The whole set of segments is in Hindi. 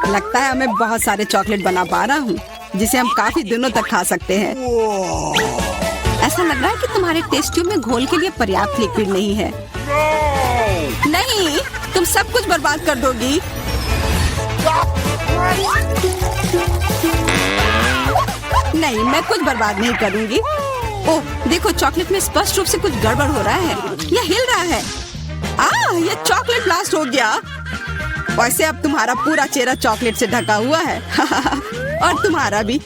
लगता है मैं बहुत सारे चॉकलेट बना पा रहा हूँ जिसे हम काफी दिनों तक खा सकते हैं। ऐसा लग रहा है कि तुम्हारे टेस्ट ट्यूब में घोल के लिए पर्याप्त लिक्विड नहीं है। नहीं, तुम सब कुछ बर्बाद कर दोगी। नहीं, मैं कुछ बर्बाद नहीं करूंगी। ओह, देखो चॉकलेट में स्पष्ट रूप से कुछ गड़बड़ हो रहा है। यह हिल रहा है। यह चॉकलेट ब्लास्ट हो गया। वैसे अब तुम्हारा पूरा चेहरा चॉकलेट से ढका हुआ है। और तुम्हारा भी।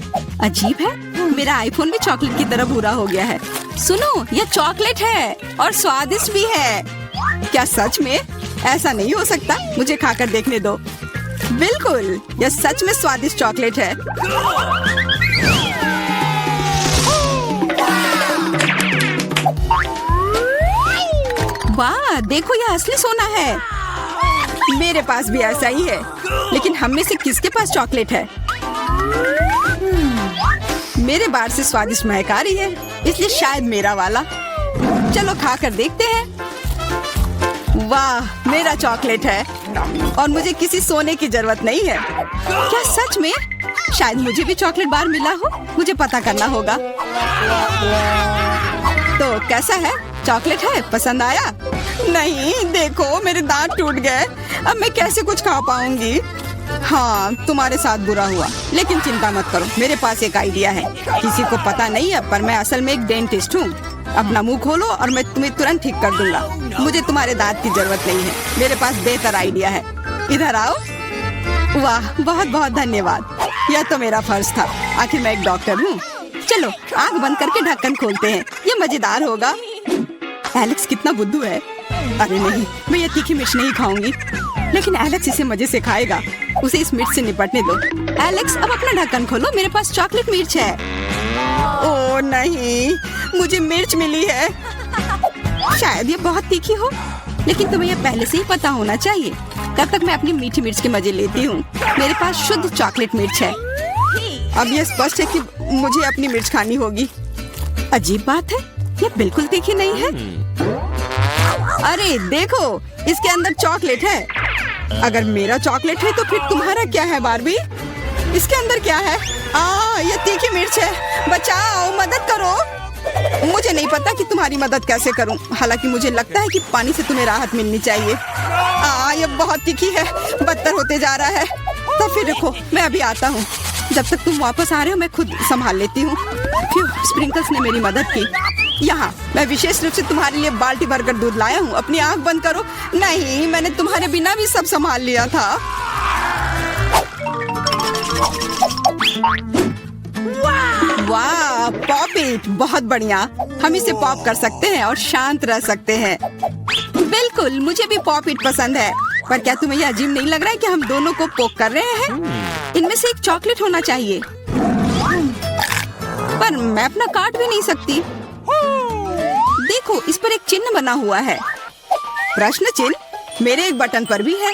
अजीब है, मेरा आईफोन भी चॉकलेट की तरह भूरा हो गया है। सुनो, यह चॉकलेट है और स्वादिष्ट भी है। क्या सच में? ऐसा नहीं हो सकता, मुझे खाकर देखने दो। बिल्कुल, यह सच में स्वादिष्ट चॉकलेट है। वाह, देखो यह असली सोना है। मेरे पास भी ऐसा ही है, लेकिन हम में से किसके पास चॉकलेट है? मेरे बार से स्वादिष्ट महक आ रही है, इसलिए शायद मेरा वाला। चलो खा कर देखते हैं। वाह, मेरा चॉकलेट है और मुझे किसी सोने की जरूरत नहीं है। क्या सच में? शायद मुझे भी चॉकलेट बार मिला हो, मुझे पता करना होगा। तो कैसा है? चॉकलेट है? पसंद आया? नहीं, देखो मेरे दांत टूट गए। अब मैं कैसे कुछ खा पाऊंगी? हाँ, तुम्हारे साथ बुरा हुआ, लेकिन चिंता मत करो, मेरे पास एक आइडिया है। किसी को पता नहीं है, पर मैं असल में एक डेंटिस्ट हूँ। अपना मुंह खोलो और मैं तुम्हें तुरंत ठीक कर दूंगा। मुझे तुम्हारे दांत की जरूरत नहीं है, मेरे पास बेहतर आइडिया है। इधर आओ। वाह, बहुत बहुत धन्यवाद। यह तो मेरा फर्ज था, आखिर मैं एक डॉक्टर हूँ। चलो आंख बंद करके ढक्कन खोलते हैं, ये मजेदार होगा। एलेक्स कितना बुद्धू है। अरे नहीं, मैं ये तीखी मिर्च नहीं खाऊंगी, लेकिन एलेक्स इसे मजे से खाएगा। उसे इस मिर्च से निपटने दो। एलेक्स, अब अपना ढक्कन खोलो, मेरे पास चॉकलेट मिर्च है। ओह नहीं, मुझे मिर्च मिली है। शायद ये बहुत तीखी हो, लेकिन तुम्हें ये पहले से ही पता होना चाहिए। तब तक मैं अपनी मीठी मिर्च के मजे लेती हूँ। मेरे पास शुद्ध चॉकलेट मिर्च है। अब यह स्पष्ट है कि मुझे अपनी मिर्च खानी होगी। अजीब बात है, ये बिल्कुल तीखी नहीं है। अरे देखो, इसके अंदर चॉकलेट है। अगर मेरा चॉकलेट है तो फिर तुम्हारा क्या है बार्बी? इसके अंदर क्या है? ये तीखी मिर्च है। बचाओ, मदद करो। मुझे नहीं पता कि तुम्हारी मदद कैसे करूं। हालांकि मुझे लगता है कि पानी से तुम्हें राहत मिलनी चाहिए। ये बहुत तीखी है, बदतर होते जा रहा है। तो फिर रुको, मैं अभी आता हूँ। जब तक तुम वापस आ रहे हो मैं खुद संभाल लेती हूँ। स्प्रिंकल्स ने मेरी मदद की। यहाँ मैं विशेष रूप से तुम्हारे लिए बाल्टी भरकर दूध लाया हूँ। अपनी आंख बंद करो। नहीं, मैंने तुम्हारे बिना भी सब संभाल लिया था। वाह, पॉप इट, बहुत बढ़िया। हम इसे पॉप कर सकते हैं और शांत रह सकते हैं। बिल्कुल, मुझे भी पॉप इट पसंद है। पर क्या तुम्हें यह अजीब नहीं लग रहा है कि हम दोनों को पोक कर रहे हैं? इनमें से एक चॉकलेट होना चाहिए, पर मैं अपना काट भी नहीं सकती। देखो, इस पर एक चिन्ह बना हुआ है। प्रश्न चिन्ह मेरे एक बटन पर भी है।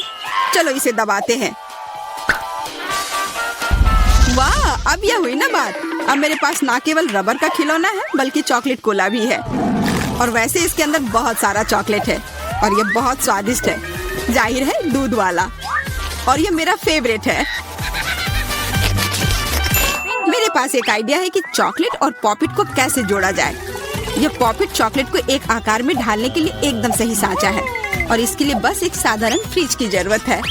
चलो इसे दबाते हैं। वाह, अब यह हुई ना बात। अब मेरे पास ना केवल रबर का खिलौना है, बल्कि चॉकलेट कोला भी है। और वैसे इसके अंदर बहुत सारा चॉकलेट है और यह बहुत स्वादिष्ट है। जाहिर है, दूध वाला। और यह मेरा फेवरेट है। मेरे पास एक आइडिया है कि चॉकलेट और पॉपिट को कैसे जोड़ा जाए। यह पॉपिट चॉकलेट को एक आकार में ढालने के लिए एकदम सही सांचा है और इसके लिए बस एक साधारण फ्रिज की जरूरत है।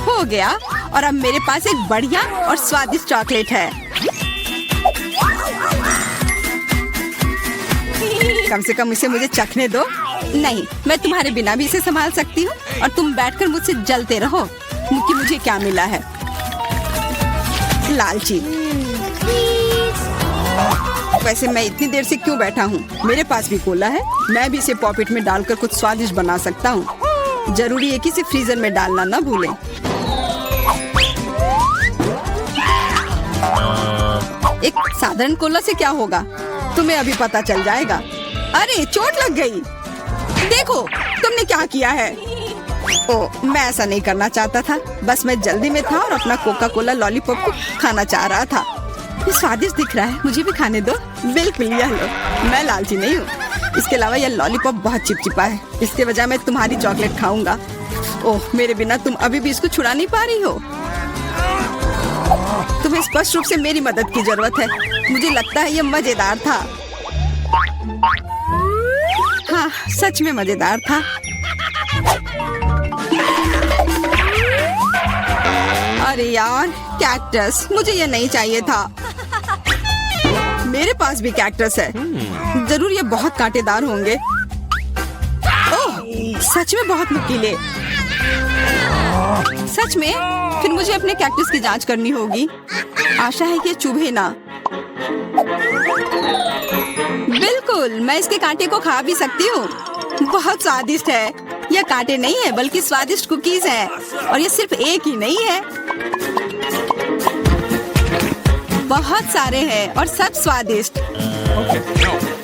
हो गया, और अब मेरे पास एक बढ़िया और स्वादिष्ट चॉकलेट है। कम से कम इसे मुझे चखने दो। नहीं, मैं तुम्हारे बिना भी इसे संभाल सकती हूँ और तुम बैठकर मुझसे जलते रहो कि मुझे क्या मिला है। लालची। वैसे मैं इतनी देर से क्यों बैठा हूँ? मेरे पास भी कोला है। मैं भी इसे पॉकेट में डालकर कुछ स्वादिष्ट बना सकता हूँ। जरूरी है कि इसे फ्रीजर में डालना ना भूलें। एक साधारण कोला से क्या होगा, तुम्हें अभी पता चल जाएगा। अरे चोट लग गई। देखो तुमने क्या किया है। ओह, मैं ऐसा नहीं करना चाहता था। बस मैं जल्दी में था और अपना कोका कोला लॉलीपॉप को खाना चाह रहा था। ये स्वादिष्ट दिख रहा है, मुझे भी खाने दो। बिल्कुल, यह लो। मैं लालची नहीं हूँ। इसके अलावा यह लॉलीपॉप बहुत चिपचिपा है। इसके बजाय मैं तुम्हारी चॉकलेट खाऊंगा। ओह, मेरे बिना तुम अभी भी इसको छुड़ा नहीं पा रही हो। तुम्हें स्पष्ट रूप से मेरी मदद की जरूरत है। मुझे लगता है यह मजेदार था। हाँ, सच में मजेदार था। अरे यार, कैक्टस, मुझे ये नहीं चाहिए था। मेरे पास भी कैक्टस है। जरूर ये बहुत कांटेदार होंगे। ओह, सच में बहुत नुकीले। सच में? फिर मुझे अपने कैक्टस की जांच करनी होगी। आशा है कि चुभे ना। बिल्कुल, मैं इसके कांटे को खा भी सकती हूँ। बहुत स्वादिष्ट है। यह कांटे नहीं है बल्कि स्वादिष्ट कुकीज है। और ये सिर्फ एक ही नहीं है, बहुत सारे हैं और सब स्वादिष्ट।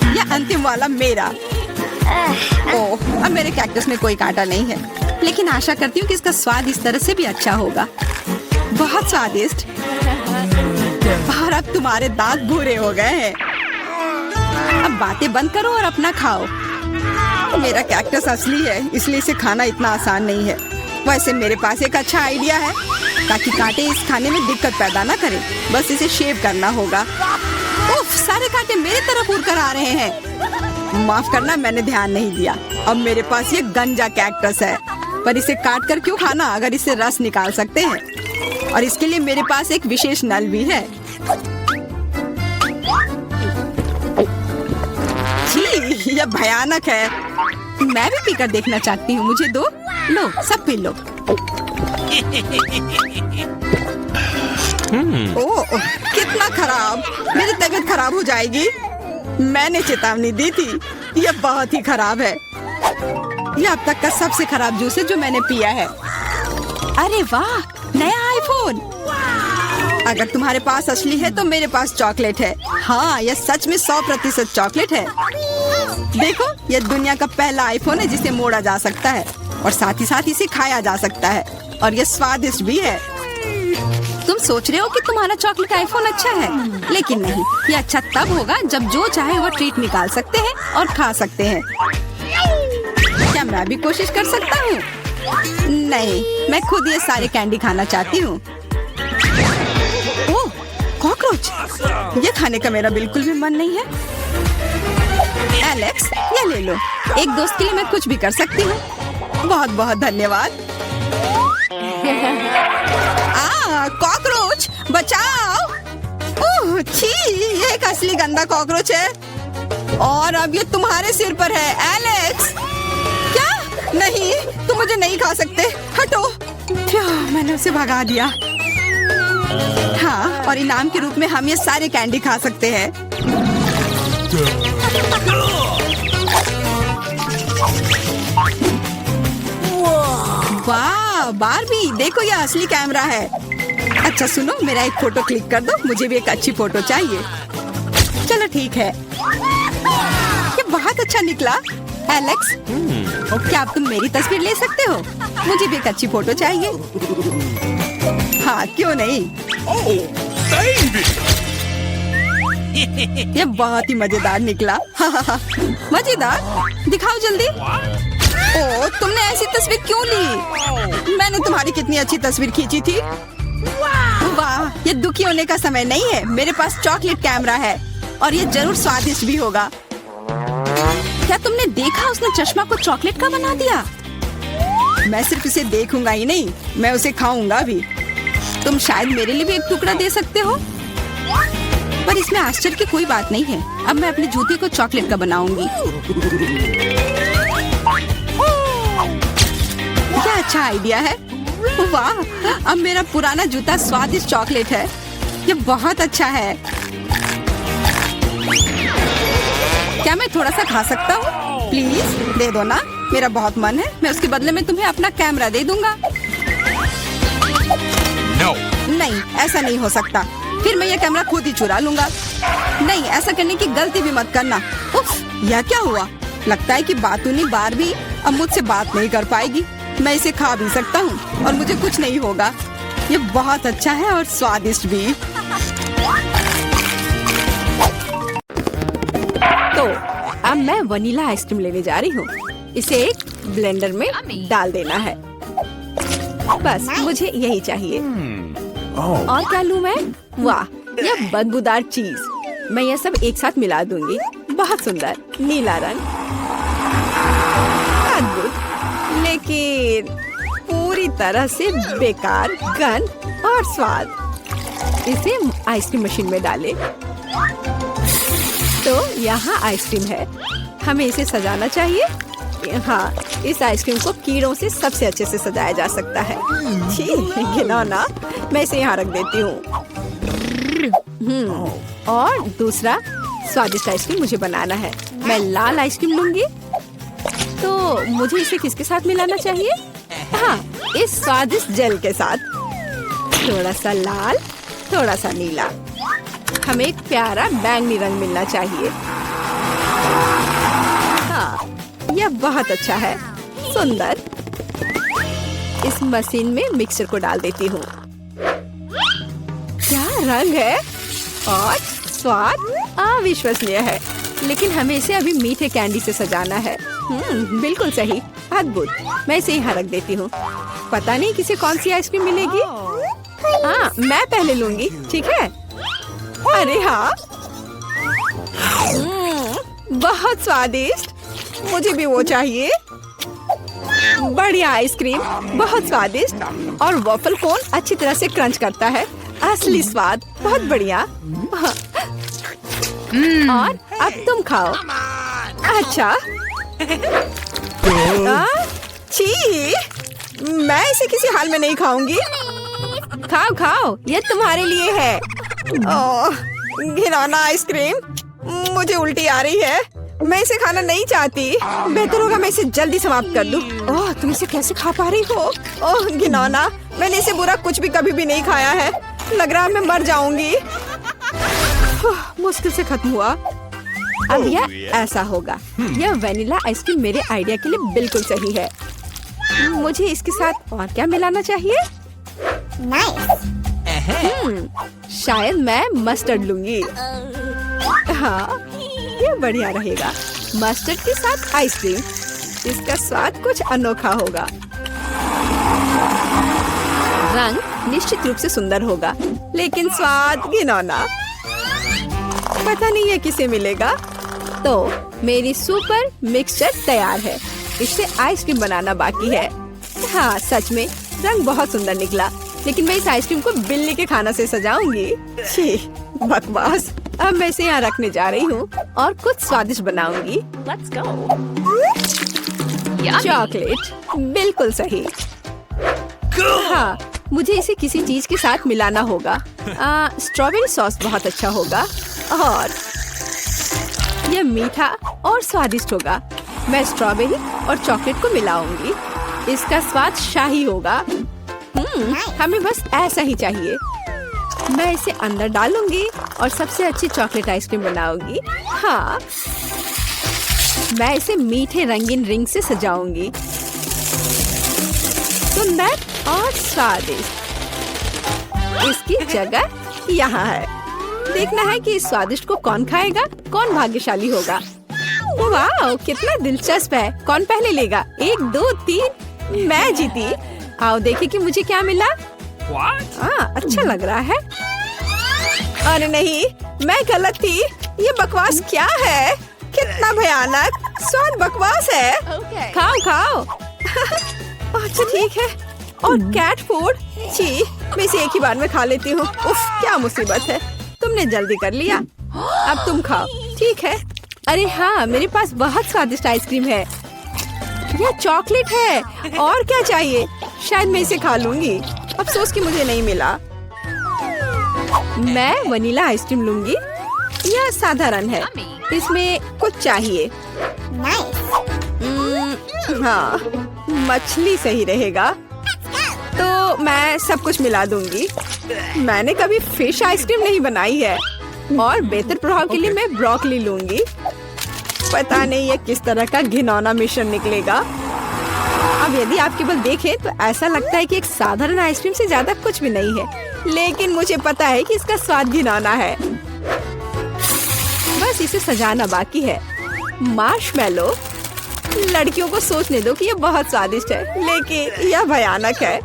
यह अंतिम वाला मेरा। ओह, अब मेरे कैक्टस में कोई कांटा नहीं है, लेकिन आशा करती हूँ कि इसका स्वाद इस तरह से भी अच्छा होगा। बहुत स्वादिष्ट। और अब तुम्हारे दांत भूरे हो गए हैं। अब बातें बंद करो और अपना खाओ। मेरा कैक्टस असली है, इसलिए इसे खाना इतना आसान नहीं है। वैसे मेरे पास एक अच्छा आइडिया है, ताकि कांटे इस खाने में दिक्कत पैदा ना करें। बस इसे शेव करना होगा। उफ, सारे कांटे मेरी तरफ उड़ कर आ रहे हैं। माफ करना, मैंने ध्यान नहीं दिया। अब मेरे पास ये गंजा कैक्टस है, पर इसे काट कर क्यों खाना अगर इसे रस निकाल सकते हैं। और इसके लिए मेरे पास एक विशेष नल भी है। छी, यह भयानक है। मैं भी पीकर देखना चाहती हूँ। मुझे दो। लो, सब पी लो। ओह, कितना खराब। मेरी तबीयत खराब हो जाएगी। मैंने चेतावनी दी थी। यह बहुत ही खराब है। यह अब तक का सबसे खराब जूस है जो मैंने पिया है। अरे वाह, नया आईफोन। अगर तुम्हारे पास असली है तो मेरे पास चॉकलेट है। हाँ, यह सच में 100% चॉकलेट है। देखो, यह दुनिया का पहला आईफोन है जिसे मोड़ा जा सकता है और साथ ही साथ इसे खाया जा सकता है। और यह स्वादिष्ट भी है। तुम सोच रहे हो कि तुम्हारा चॉकलेट आईफोन अच्छा है, लेकिन नहीं। यह अच्छा तब होगा जब जो चाहे वो ट्रीट निकाल सकते हैं और खा सकते हैं। क्या मैं भी कोशिश कर सकता हूँ? नहीं, मैं खुद ये सारे कैंडी खाना चाहती हूँ। ओह, कॉकरोच। ये खाने का मेरा बिल्कुल भी मन नहीं है। एलेक्स, ये ले लो। एक दोस्त के लिए मैं कुछ भी कर सकती हूँ। बहुत बहुत धन्यवाद। कॉकरोच, बचाओ। ओह, छी, ये एक असली गंदा कॉकरोच है। और अब ये तुम्हारे सिर पर है, एलेक्स। क्या? नहीं, तुम मुझे नहीं खा सकते। हटो। मैंने उसे भगा दिया। हाँ, और इनाम के रूप में हम ये सारे कैंडी खा सकते हैं। वाह, बारबी, देखो यह असली कैमरा है। अच्छा सुनो, मेरा एक फोटो क्लिक कर दो। मुझे भी एक अच्छी फोटो चाहिए। चलो ठीक है। ये बहुत अच्छा निकला। एलेक्स, क्या अब तुम मेरी तस्वीर ले सकते हो? मुझे भी एक अच्छी फोटो चाहिए। हाँ, क्यों नहीं। ये बहुत ही मजेदार निकला। मजेदार? दिखाओ जल्दी। ओह, तुमने ऐसी तस्वीर क्यों ली? मैंने तुम्हारी कितनी अच्छी तस्वीर खींची थी। वाह, ये दुखी होने का समय नहीं है। मेरे पास चॉकलेट कैमरा है और ये जरूर स्वादिष्ट भी होगा। क्या तुमने देखा, उसने चश्मा को चॉकलेट का बना दिया। मैं सिर्फ इसे देखूंगा ही नहीं, मैं उसे खाऊंगा भी। तुम शायद मेरे लिए भी एक टुकड़ा दे सकते हो, पर इसमें आश्चर्य की कोई बात नहीं है। अब मैं अपने जूते को चॉकलेट का बनाऊंगी। क्या अच्छा आइडिया है। वाह, अब मेरा पुराना जूता स्वादिष्ट चॉकलेट है। ये बहुत अच्छा है। क्या मैं थोड़ा सा खा सकता हूँ? प्लीज दे दो ना, मेरा बहुत मन है। मैं उसके बदले में तुम्हें अपना कैमरा दे दूंगा। No. नहीं, ऐसा नहीं हो सकता। फिर मैं ये कैमरा खुद ही चुरा लूंगा। नहीं, ऐसा करने की गलती भी मत करना। उफ, यह क्या हुआ? लगता है कि बातूनी बारबी अब मुझसे बात नहीं कर पाएगी। मैं इसे खा भी सकता हूँ और मुझे कुछ नहीं होगा। ये बहुत अच्छा है और स्वादिष्ट भी। तो अब मैं वनीला आइसक्रीम लेने जा रही हूँ। इसे एक ब्लेंडर में डाल देना है। बस मुझे यही चाहिए। और क्या लूँ मैं? वाह, यह बदबूदार चीज। मैं यह सब एक साथ मिला दूंगी। बहुत सुंदर नीला रंग, अद्भुत, लेकिन पूरी तरह से बेकार गंध और स्वाद। इसे आइसक्रीम मशीन में डालें। तो यहाँ आइसक्रीम है। हमें इसे सजाना चाहिए। हाँ, इस आइसक्रीम को कीड़ों से सबसे अच्छे से सजाया जा सकता है। छी, घिनौना। मैं इसे यहाँ रख देती हूँ। और दूसरा स्वादिष्ट आइसक्रीम मुझे बनाना है। मैं लाल आइसक्रीम लूंगी। तो मुझे इसे किसके साथ मिलाना चाहिए? हाँ, इस स्वादिष्ट जेल के साथ। थोड़ा सा लाल, थोड़ा सा नीला। हमें एक प्यारा बैंगनी रंग मिलना चाहिए। हाँ, यह बहुत अच्छा है। सुंदर। इस मशीन में मिक्सर को डाल देती हूँ। क्या रंग है और स्वाद अविश्वसनीय है। लेकिन हमें इसे अभी मीठे कैंडी से सजाना है। बिल्कुल सही, अद्भुत। मैं इसे यहाँ रख देती हूँ। पता नहीं किसे कौन सी आइसक्रीम मिलेगी। हाँ, मैं पहले लूंगी, ठीक है? अरे हाँ, बहुत स्वादिष्ट। मुझे भी वो चाहिए। बढ़िया आइसक्रीम, बहुत स्वादिष्ट। और वॉफल कोन अच्छी तरह से क्रंच करता है। असली स्वाद, बहुत बढ़िया। और अब तुम खाओ। अच्छा। छी, मैं इसे किसी हाल में नहीं खाऊंगी। खाओ खाओ, ये तुम्हारे लिए है। ओह, घिनौना आइसक्रीम। मुझे उल्टी आ रही है। मैं इसे खाना नहीं चाहती। बेहतर होगा मैं इसे जल्दी समाप्त कर दूं। ओह, तुम इसे कैसे खा पा रही हो? ओह घिनौना, मैंने इसे बुरा कुछ भी कभी भी नहीं खाया है। लग रहा है मैं मर जाऊंगी। मुश्किल से खत्म हुआ। अब यह ऐसा होगा। यह वेनिला आइसक्रीम मेरे आइडिया के लिए बिल्कुल सही है। मुझे इसके साथ और क्या मिलाना चाहिए? शायद मैं मस्टर्ड लूंगी। हाँ, ये बढ़िया रहेगा। मस्टर्ड के साथ आइसक्रीम। इसका स्वाद कुछ अनोखा होगा। रंग निश्चित रूप से सुंदर होगा, लेकिन स्वाद घिनौना। पता नहीं ये किसे मिलेगा। तो मेरी सुपर मिक्सचर तैयार है। इससे आइसक्रीम बनाना बाकी है। हाँ, सच में रंग बहुत सुंदर निकला, लेकिन मैं इस आइसक्रीम को बिल्ली के खाना से सजाऊंगी। छी, बकवास। अब मैं इसे यहाँ रखने जा रही हूँ और कुछ स्वादिष्ट बनाऊंगी। Let's go. चॉकलेट, बिल्कुल सही। हाँ, मुझे इसे किसी चीज के साथ मिलाना होगा। स्ट्रॉबेरी सॉस बहुत अच्छा होगा और यह मीठा और स्वादिष्ट होगा। मैं स्ट्रॉबेरी और चॉकलेट को मिलाऊंगी। इसका स्वाद शाही होगा। हमें बस ऐसा ही चाहिए। मैं इसे अंदर डालूंगी और सबसे अच्छी चॉकलेट आइसक्रीम बनाऊंगी। हाँ, मैं इसे मीठे रंगीन रिंग से सजाऊंगी। सुंदर और स्वादिष्ट। इसकी जगह यहाँ है। देखना है कि इस स्वादिष्ट को कौन खाएगा, कौन भाग्यशाली होगा। वाह, कितना दिलचस्प है। कौन पहले लेगा? 1, 2, 3। मैं जीती। आओ देखिए कि मुझे क्या मिला। अच्छा लग रहा है। अरे नहीं, मैं गलत थी। ये बकवास क्या है? कितना भयानक स्वाद। बकवास है। खाओ खाओ। अच्छा ठीक है। और कैट फूड। छी, मैं इसे एक ही बार में खा लेती हूँ। उफ, क्या मुसीबत है। तुमने जल्दी कर लिया। अब तुम खाओ, ठीक है? अरे हाँ, मेरे पास बहुत स्वादिष्ट आइसक्रीम है। यह चॉकलेट है। और क्या चाहिए? शायद मैं इसे खा लूंगी। अफसोस कि मुझे नहीं मिला। मैं वनीला आइसक्रीम लूंगी। यह साधारण है। इसमें कुछ चाहिए। हाँ, मछली सही रहेगा। तो मैं सब कुछ मिला दूंगी। मैंने कभी फिश आइसक्रीम नहीं बनाई है। और बेहतर प्रभाव के लिए मैं ब्रोकली लूंगी। पता नहीं ये किस तरह का घिनौना मिश्रण निकलेगा। अब यदि आप केवल देखें तो ऐसा लगता है कि एक साधारण आइसक्रीम से ज्यादा कुछ भी नहीं है, लेकिन मुझे पता है कि इसका स्वाद घिनौना है। बस इसे सजाना बाकी है। मार्शमेलो। लड़कियों को सोचने दो कि ये बहुत स्वादिष्ट है, लेकिन यह भयानक है।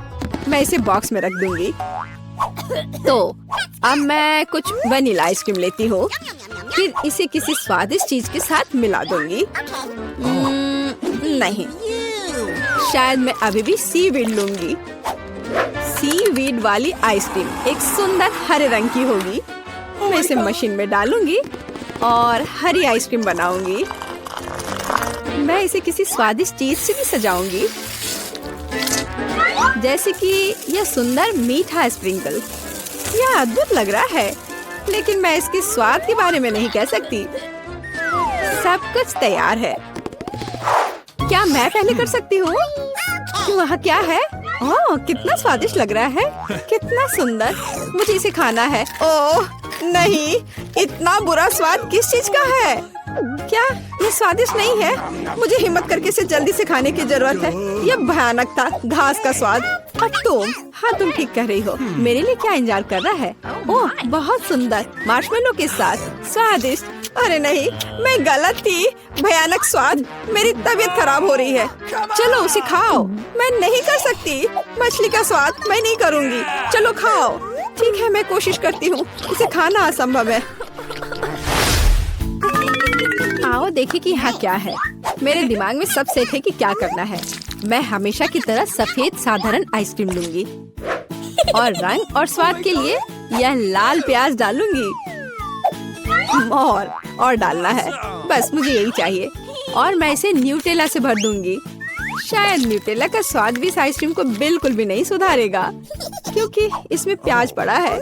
मैं इसे बॉक्स में रख दूंगी। तो अब मैं कुछ वनीला आइसक्रीम लेती हूँ, फिर इसे किसी स्वादिष्ट चीज के साथ मिला दूंगी। नहीं, शायद मैं अभी भी सीवीड लूंगी। सीवीड वाली आइसक्रीम एक सुंदर हरे रंग की होगी। मैं इसे मशीन में डालूंगी और हरी आइसक्रीम बनाऊंगी। मैं इसे किसी स्वादिष्ट चीज से भी सजाऊंगी, जैसे कि यह सुंदर मीठा स्प्रिंकल। यह अद्भुत लग रहा है, लेकिन मैं इसके स्वाद के बारे में नहीं कह सकती। सब कुछ तैयार है। क्या मैं पहले कर सकती हूँ? वहाँ क्या है? ओह, कितना स्वादिष्ट लग रहा है, कितना सुंदर। मुझे इसे खाना है। ओह नहीं, इतना बुरा स्वाद किस चीज का है? क्या ये स्वादिष्ट नहीं है? मुझे हिम्मत करके इसे जल्दी से खाने की जरूरत है। यह भयानक था, घास का स्वाद। और तुम? हाँ, तुम ठीक कह रही हो। मेरे लिए क्या इंतजार कर रहा है? ओह, बहुत सुंदर मार्शमेलो के साथ स्वादिष्ट। अरे नहीं, मैं गलत थी। भयानक स्वाद। मेरी तबीयत खराब हो रही है। चलो उसे खाओ। मैं नहीं कर सकती। मछली का स्वाद मैं नहीं करूँगी। चलो खाओ। ठीक है, मैं कोशिश करती हूँ। इसे खाना असंभव है। आओ देखें कि यहाँ क्या है। मेरे दिमाग में सब सेट है कि क्या करना है। मैं हमेशा की तरह सफेद साधारण आइसक्रीम लूंगी और रंग और स्वाद के लिए यह लाल प्याज डालूंगी। और डालना है, बस मुझे यही चाहिए। और मैं इसे न्यूटेला से भर दूंगी। शायद न्यूटेला का स्वाद भी इस आइसक्रीम को बिल्कुल भी नहीं सुधारेगा, क्योंकि इसमें प्याज पड़ा है।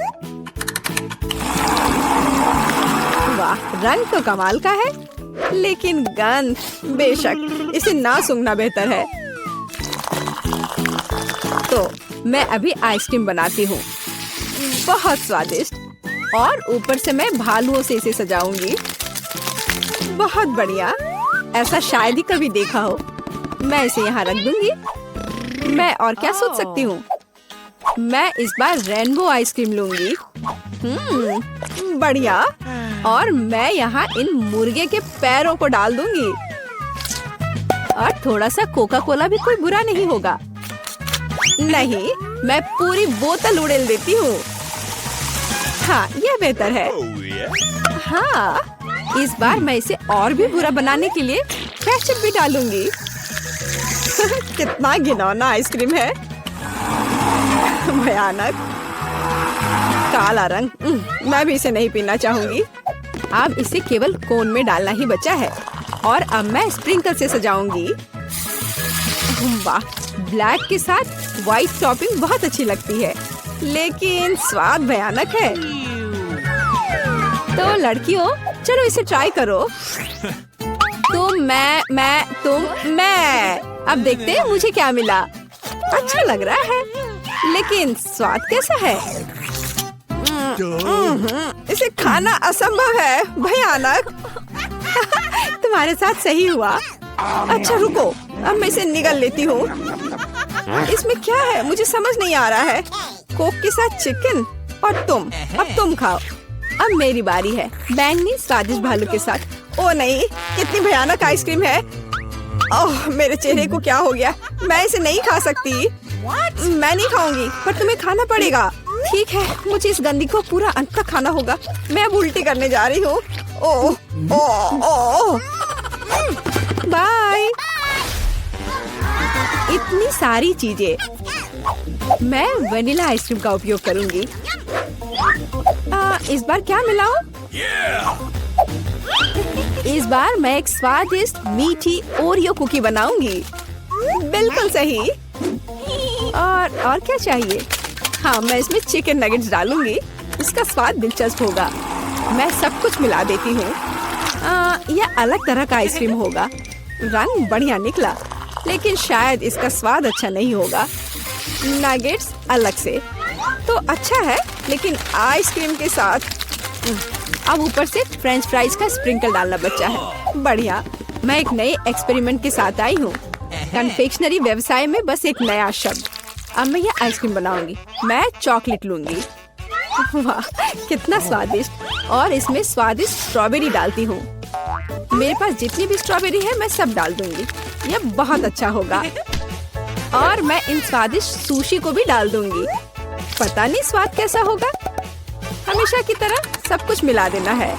वाह, रंग तो कमाल का है, लेकिन गंध, बेशक इसे ना सूंघना बेहतर है। तो मैं अभी आइसक्रीम बनाती हूँ, बहुत स्वादिष्ट। और ऊपर से मैं भालुओं से इसे सजाऊंगी। बहुत बढ़िया, ऐसा शायद ही कभी देखा हो। मैं इसे यहाँ रख दूंगी। मैं और क्या सोच सकती हूँ? मैं इस बार रेनबो आइसक्रीम लूंगी। बढ़िया। और मैं यहाँ इन मुर्गे के पैरों को डाल दूंगी। और थोड़ा सा कोका कोला भी कोई बुरा नहीं होगा। नहीं, मैं पूरी बोतल उड़ेल देती हूँ। हाँ, यह बेहतर है। हाँ, इस बार मैं इसे और भी बुरा बनाने के लिए केचप भी डालूंगी। कितना घिनौना आइसक्रीम है, भयानक काला रंग। मैं भी इसे नहीं पीना चाहूंगी। अब इसे केवल कोन में डालना ही बचा है। और अब मैं स्प्रिंकल से सजाऊंगी। वाह, ब्लैक के साथ व्हाइट टॉपिंग बहुत अच्छी लगती है, लेकिन स्वाद भयानक है। तो लड़कियों, चलो इसे ट्राई करो। तुम, मैं। अब देखते हैं मुझे क्या मिला। अच्छा लग रहा है, लेकिन स्वाद कैसा है? इसे खाना असंभव है, भयानक। तुम्हारे साथ सही हुआ। अच्छा रुको, अब मैं इसे निगल लेती हूँ। इसमें क्या है मुझे समझ नहीं आ रहा है। कोक के साथ चिकन। और तुम, अब तुम खाओ। अब मेरी बारी है, बैंगनी स्वादिष्ट भालू के साथ। ओ नहीं, कितनी भयानक आइसक्रीम है। ओह, मेरे चेहरे को क्या हो गया? मैं इसे नहीं खा सकती। मैं नहीं खाऊंगी, पर तुम्हें खाना पड़ेगा। ठीक है, मुझे इस गंदी को पूरा अंत तक खाना होगा। मैं अब उल्टी करने जा रही हूँ। ओह ओह ओह, बाय। इतनी सारी चीजें। मैं वनीला आइसक्रीम का उपयोग करूंगी। इस बार क्या मिलाऊं? इस बार मैं एक स्वादिष्ट मीठी ओरियो कुकी बनाऊंगी। बिल्कुल सही। और क्या चाहिए? हाँ, मैं इसमें चिकन नगेट्स डालूंगी। इसका स्वाद दिलचस्प होगा। मैं सब कुछ मिला देती हूँ। यह अलग तरह का आइसक्रीम होगा। रंग बढ़िया निकला, लेकिन शायद इसका स्वाद अच्छा नहीं होगा। नगेट्स अलग से तो अच्छा है, लेकिन आइसक्रीम के साथ अब ऊपर से फ्रेंच फ्राइज का स्प्रिंकल डालना बचा है। बढ़िया। मैं एक नए एक्सपेरिमेंट के साथ आई हूँ। कन्फेक्शनरी व्यवसाय में बस एक नया शब्द। अब मैं ये आइसक्रीम बनाऊंगी। मैं चॉकलेट लूंगी। वाह, कितना स्वादिष्ट। और इसमें स्वादिष्ट स्ट्रॉबेरी डालती हूँ। मेरे पास जितनी भी स्ट्रॉबेरी है मैं सब डाल दूंगी। यह बहुत अच्छा होगा। और मैं इन स्वादिष्ट सुशी को भी डाल दूंगी। पता नहीं स्वाद कैसा होगा। हमेशा की तरह सब कुछ मिला देना है।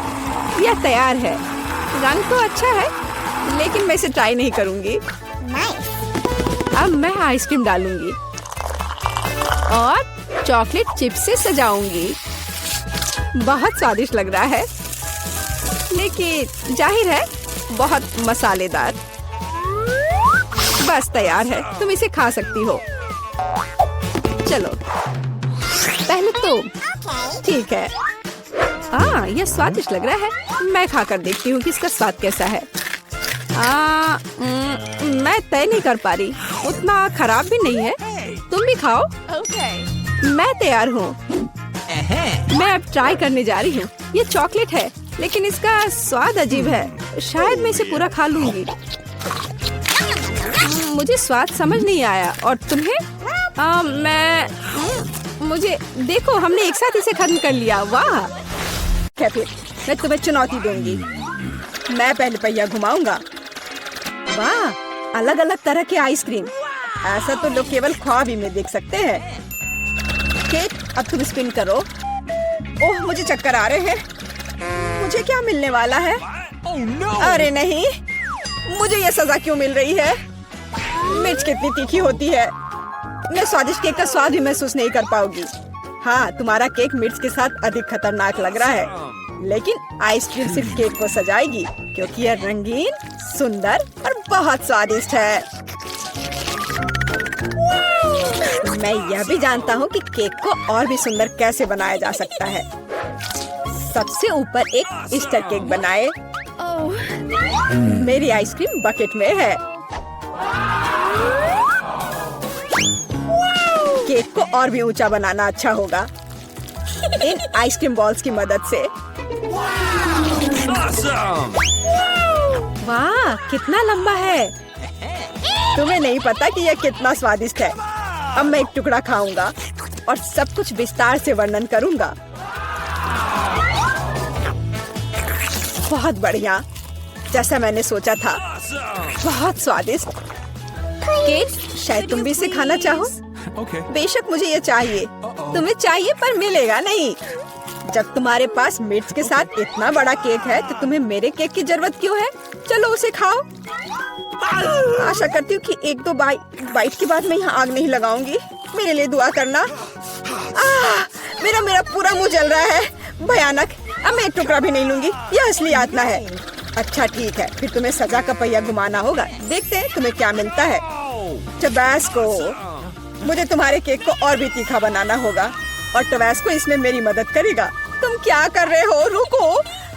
यह तैयार है। रंग तो अच्छा है, लेकिन मैं इसे ट्राई नहीं करूंगी। अब मैं आइसक्रीम डालूंगी और चॉकलेट चिप से सजाऊंगी। बहुत स्वादिष्ट लग रहा है, लेकिन जाहिर है बहुत मसालेदार। बस तैयार है, तुम इसे खा सकती हो। चलो पहले तुम। ठीक है। यह स्वादिष्ट लग रहा है। मैं खाकर देखती हूँ कि इसका स्वाद कैसा है। मैं तय नहीं कर पा रही। उतना खराब भी नहीं है। तुम भी खाओ। मैं तैयार हूँ। मैं अब ट्राई करने जा रही हूँ। ये चॉकलेट है, लेकिन इसका स्वाद अजीब है। शायद मैं इसे पूरा खा लूंगी। मुझे स्वाद समझ नहीं आया। और तुम्हें? मुझे देखो, हमने एक साथ इसे खत्म कर लिया। वाह! फिर मैं तुम्हें चुनौती दूंगी। मैं पहले पहिया घुमाऊंगा। वाह! अलग अलग तरह के आइसक्रीम। ऐसा तो लोग केवल ख्वाब ही में देख सकते हैं। केक, अब तुम स्पिन करो। ओह, मुझे चक्कर आ रहे हैं। मुझे क्या मिलने वाला है? अरे नहीं, मुझे ये सजा क्यों मिल रही है? मिर्च कितनी तीखी होती है। मैं स्वादिष्ट केक का स्वाद भी महसूस नहीं कर पाऊंगी। हाँ, तुम्हारा केक मिर्च के साथ अधिक खतरनाक लग रहा है, लेकिन आइसक्रीम सिर्फ केक को सजाएगी, क्योंकि यह रंगीन, सुंदर और बहुत स्वादिष्ट है। मैं यह भी जानता हूँ कि केक को और भी सुंदर कैसे बनाया जा सकता है। सबसे ऊपर एक ईस्टर केक बनाए। मेरी आइसक्रीम बकेट में है। केक को और भी ऊंचा बनाना अच्छा होगा इन आइसक्रीम बॉल्स की मदद से। वाह, कितना लंबा है। तुम्हें नहीं पता कि यह कितना स्वादिष्ट है। अब मैं एक टुकड़ा खाऊंगा और सब कुछ विस्तार से वर्णन करूंगा। बहुत बढ़िया, जैसा मैंने सोचा था। बहुत स्वादिष्ट केक। शायद तुम भी इसे खाना चाहो। बेशक मुझे ये चाहिए। तुम्हें चाहिए, पर मिलेगा नहीं। जब तुम्हारे पास मिर्च के साथ इतना बड़ा केक है, तो तुम्हें मेरे केक की जरूरत क्यों है? चलो उसे खाओ। आशा करती हूँ कि एक दो बाइट के बाद मैं यहाँ आग नहीं लगाऊंगी। मेरे लिए दुआ करना। मेरा पूरा मुंह जल रहा है। भयानक। अब मैं एक टुकड़ा भी नहीं लूंगी। यह असली यातना है। अच्छा ठीक है, फिर तुम्हें सजा का पहिया घुमाना होगा। देखते हैं तुम्हें क्या मिलता है। टबैस्को। मुझे तुम्हारे केक को और भी तीखा बनाना होगा, और टबैस्को इसमें मेरी मदद करेगा। तुम क्या कर रहे हो? रुको,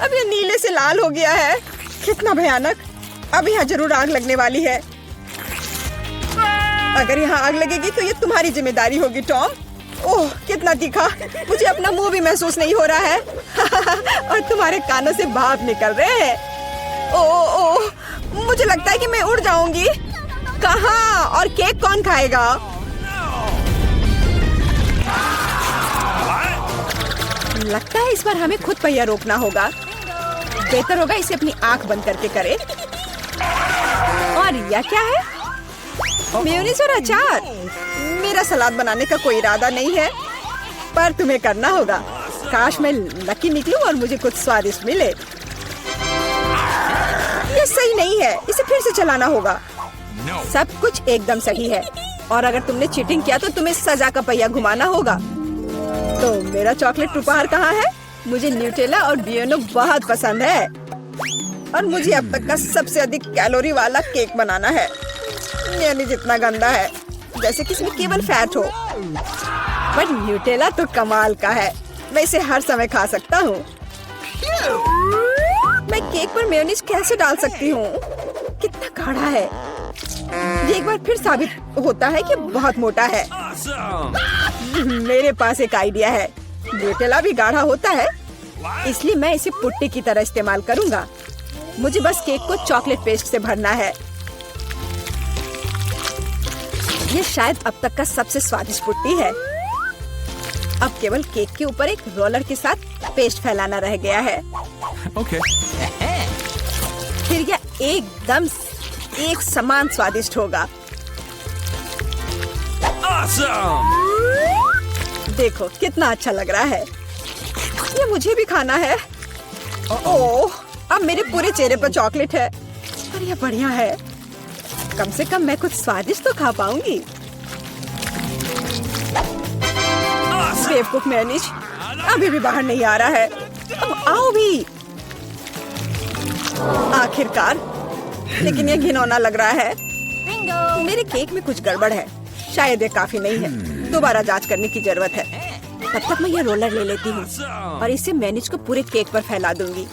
अब ये नीले से लाल हो गया है। कितना भयानक। अब यहाँ जरूर आग लगने वाली है। अगर यहाँ आग लगेगी तो ये तुम्हारी जिम्मेदारी होगी, टॉम। ओह, कितना तीखा। मुझे अपना मुंह भी महसूस नहीं हो रहा है। और तुम्हारे कानों से भाप निकल रहे हैं। ओह, मुझे लगता है कि मैं उड़ जाऊंगी। कहाँ? और केक कौन खाएगा? लगता है इस बार हमें खुद पहिया रोकना होगा। बेहतर होगा इसे अपनी आंख बंद करके करे। और यह क्या है? मेयोनीज और अचार। मेरा सलाद बनाने का कोई इरादा नहीं है, पर तुम्हें करना होगा। काश मैं लकी निकलूं और मुझे कुछ स्वादिष्ट मिले। ये सही नहीं है, इसे फिर से चलाना होगा। सब कुछ एकदम सही है, और अगर तुमने चीटिंग किया तो तुम्हें सजा का पहिया घुमाना होगा। तो मेरा चॉकलेट उपहार कहाँ है? मुझे न्यूटेला और बियोनो बहुत पसंद है, और मुझे अब तक का सबसे अधिक कैलोरी वाला केक बनाना है। मेयोनीज जितना गंदा है, जैसे कि इसमें केवल फैट हो। पर न्यूटेला तो कमाल का है। मैं इसे हर समय खा सकता हूँ। मैं केक पर मेयोनीज कैसे डाल सकती हूँ? कितना गाढ़ा है। ये एक बार फिर साबित होता है कि बहुत मोटा है। मेरे पास एक आइडिया है। न्यूटेला भी गाढ़ा होता है, इसलिए मैं इसे पुट्टी की तरह इस्तेमाल करूंगा। मुझे बस केक को चॉकलेट पेस्ट से भरना है। ये शायद अब तक का सबसे स्वादिष्ट पुट्टी है। अब केवल केक के ऊपर एक रोलर के साथ पेस्ट फैलाना रह गया है। Okay. एकदम एक समान स्वादिष्ट होगा। देखो कितना अच्छा लग रहा है। ये मुझे भी खाना है। ओह, अब मेरे पूरे चेहरे पर चॉकलेट है और ये बढ़िया है। कम से कम मैं कुछ स्वादिष्ट तो खा पाऊंगी। बेवकूफ मैनिश अभी भी बाहर नहीं आ रहा है। अब आओ भी। आखिरकार, लेकिन ये घिनौना लग रहा है। मेरे केक में कुछ गड़बड़ है। शायद ये काफी नहीं है। दोबारा जांच करने की जरूरत है। तब तक मैं ये रोलर ले लेती हूँ और इसे मैनिज को पूरे केक पर फैला दूंगी।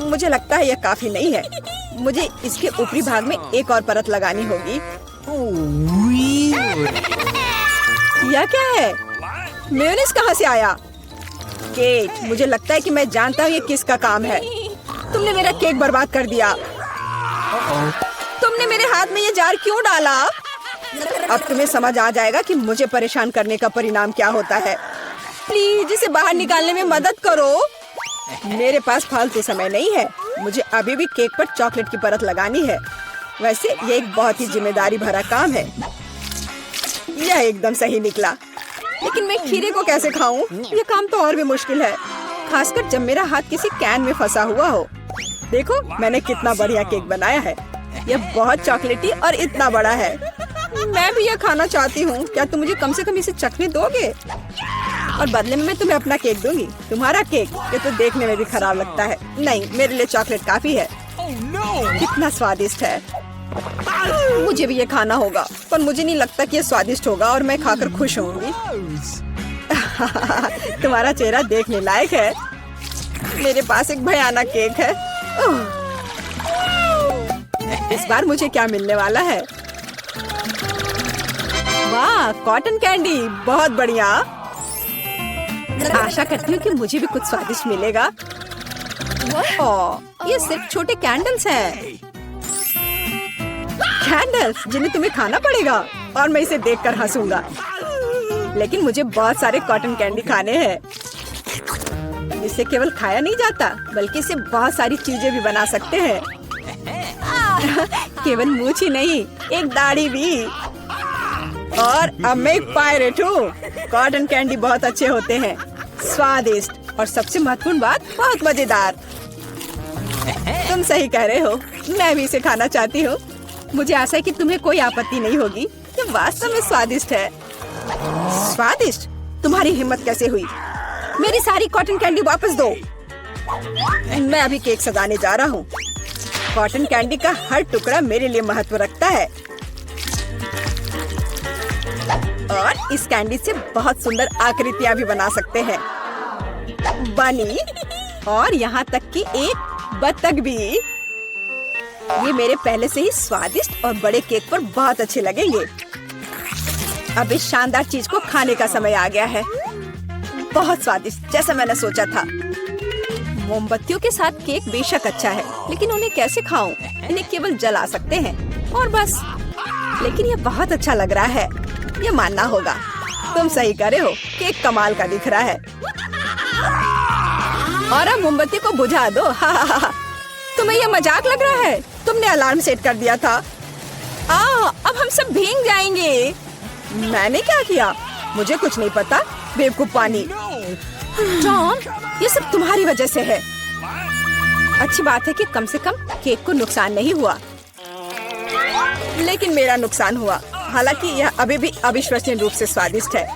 मुझे लगता है यह काफी नहीं है। मुझे इसके ऊपरी भाग में एक और परत लगानी होगी। यह क्या है? मेयोनीज कहाँ से आया? केक, मुझे लगता है कि मैं जानता हूँ ये किसका काम है। तुमने मेरा केक बर्बाद कर दिया। तुमने मेरे हाथ में ये जार क्यों डाला? अब तुम्हें समझ आ जाएगा कि मुझे परेशान करने का परिणाम क्या होता है। प्लीज इसे बाहर निकालने में मदद करो। मेरे पास फालतू समय नहीं है। मुझे अभी भी केक पर चॉकलेट की परत लगानी है। वैसे ये एक बहुत ही जिम्मेदारी भरा काम है। यह एकदम सही निकला, लेकिन मैं खीरे को कैसे खाऊं? यह काम तो और भी मुश्किल है, खासकर जब मेरा हाथ किसी कैन में फंसा हुआ हो। देखो मैंने कितना बढ़िया केक बनाया है। यह बहुत चॉकलेटी और इतना बड़ा है। मैं भी यह खाना चाहती हूँ। क्या तुम मुझे कम से कम इसे चखने दोगे? और बदले में मैं तुम्हें अपना केक दूंगी। तुम्हारा केक, ये तो देखने में भी खराब लगता है। नहीं, मेरे लिए चॉकलेट काफी है। कितना स्वादिष्ट है। मुझे भी ये खाना होगा, पर मुझे नहीं लगता कि ये स्वादिष्ट होगा और मैं खाकर खुश होंगी। तुम्हारा चेहरा देखने लायक है। मेरे पास एक भयानक केक है। इस बार मुझे क्या मिलने वाला है? वाह, कॉटन कैंडी, बहुत बढ़िया। आशा करती हूँ कि मुझे भी कुछ स्वादिष्ट मिलेगा। ओह, ये सिर्फ छोटे कैंडल्स हैं। कैंडल्स जिन्हें तुम्हें खाना पड़ेगा और मैं इसे देखकर हंसूंगा। लेकिन मुझे बहुत सारे कॉटन कैंडी खाने हैं। इसे केवल खाया नहीं जाता, बल्कि इसे बहुत सारी चीजें भी बना सकते हैं। केवल मूंछ ही नहीं, एक दाढ़ी भी। और अब मैं एक पायरेट हूँ। कॉटन कैंडी बहुत अच्छे होते हैं, स्वादिष्ट और सबसे महत्वपूर्ण बात, बहुत मजेदार। तुम सही कह रहे हो, मैं भी इसे खाना चाहती हूँ। मुझे आशा है कि तुम्हें कोई आपत्ति नहीं होगी। ये वास्तव में स्वादिष्ट है। स्वादिष्ट? तुम्हारी हिम्मत कैसे हुई? मेरी सारी कॉटन कैंडी वापस दो। मैं अभी केक सजाने जा रहा हूँ। कॉटन कैंडी का हर टुकड़ा मेरे लिए महत्व रखता है। और इस कैंडी से बहुत सुंदर आकृतियाँ भी बना सकते हैं। बनी, और यहाँ तक कि एक बत्तख भी। ये मेरे पहले से ही स्वादिष्ट और बड़े केक पर बहुत अच्छे लगेंगे। अब इस शानदार चीज को खाने का समय आ गया है। बहुत स्वादिष्ट, जैसा मैंने सोचा था। मोमबत्तियों के साथ केक बेशक अच्छा है, लेकिन उन्हें कैसे खाऊं? इन्हें केवल जला सकते हैं और बस। लेकिन ये बहुत अच्छा लग रहा है, ये मानना होगा। तुम सही कह रहे हो, केक कमाल का दिख रहा है। और अब मोमबत्ती को बुझा दो। तुम्हें ये मजाक लग रहा है? तुमने अलार्म सेट कर दिया था। अब हम सब भीग जाएंगे। मैंने क्या किया? मुझे कुछ नहीं पता, बेवकूफ पानी। जॉन, ये सब तुम्हारी वजह से है। अच्छी बात है कि कम से कम केक को नुकसान नहीं हुआ, लेकिन मेरा नुकसान हुआ। हालांकि यह अभी भी अविश्वसनीय रूप से स्वादिष्ट है।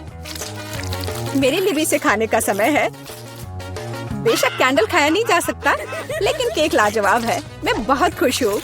मेरे लिए भी इसे खाने का समय है। बेशक कैंडल खाया नहीं जा सकता, लेकिन केक लाजवाब है। मैं बहुत खुश हूँ।